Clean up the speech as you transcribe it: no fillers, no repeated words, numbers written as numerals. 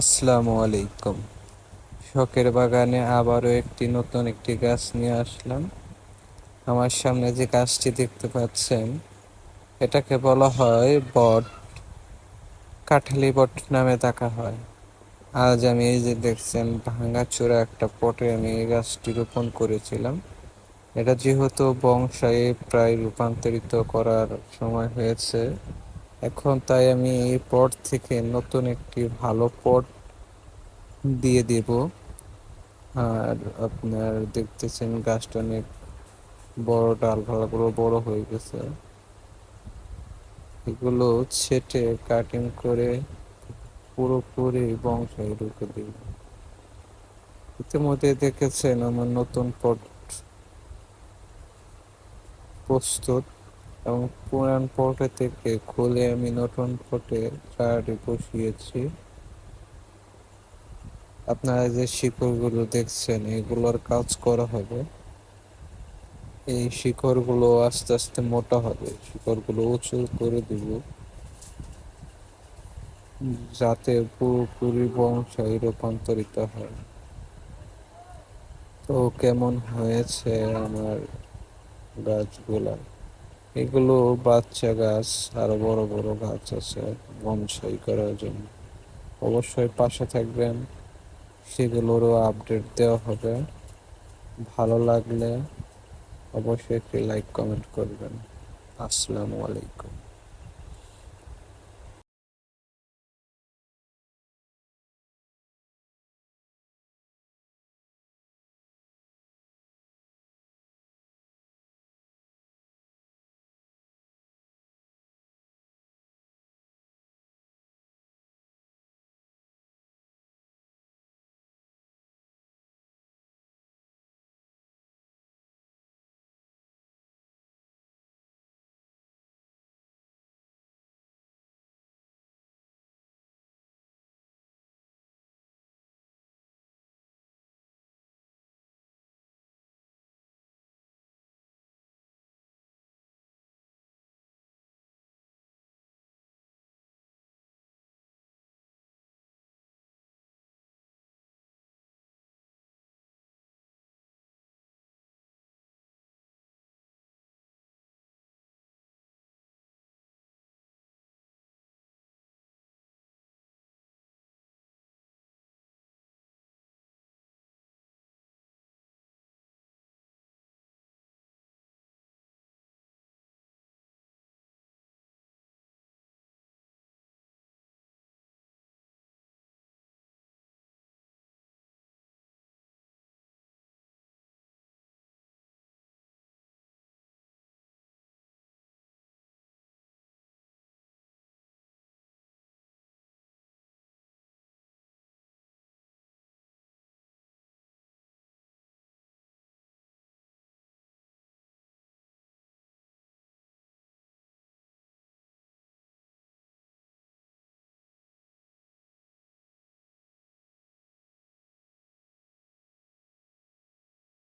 আসসালামু আলাইকুম। শখের বাগানে আবারও নতুন একটি গাছ নিয়ে আসলাম। আমার সামনে যে গাছটি দেখতে পাচ্ছেন, এটাকে বলা হয় বট। কাঠালি বট নামে ডাকা হয়। আজ আমি এই যে দেখছেন, ভাঙাচোরা একটা পটে আমি এই গাছটি রোপণ করেছিলাম। এটা যেহেতু বংশায় প্রায় রূপান্তরিত করার সময় হয়েছে, এখন তাই আমি এই পট থেকে নতুন একটি ভালো পট দিয়ে দেব। আর আপনার দেখতেছেন গাছটা অনেক বড়, ডালপালাগুলো বড় হয়ে গেছে। এগুলো ছেটে কাটিং করে পুরোপুরি বংশায় ঢুকে দিই। ইতিমধ্যে দেখেছেন আমার নতুন পট প্রস্তুত, এবং পুরান পটে থেকে খুলে আমি নতুন পটে চারাটি বসিয়েছি। আপনারা যে শিকড়গুলো দেখছেন, এগুলোর কাজ করা হবে। এই শিকড়গুলো আস্তে আস্তে মোটা হবে, শিকড়গুলো উঁচু করে দিব, যাতে পুরোপুরি বংশায় রূপান্তরিত হয়। তো কেমন হয়েছে আমার গাছগুলা? এগুলো বাচ্চা গাছ, আরো বড় বড় গাছ আছে বনসাই করার জন্য। অবশ্যই পাশে থাকবেন, সেগুলোরও আপডেট দেওয়া হবে। ভালো লাগলে অবশ্যই একটি লাইক কমেন্ট করবেন। আসসালামু আলাইকুম।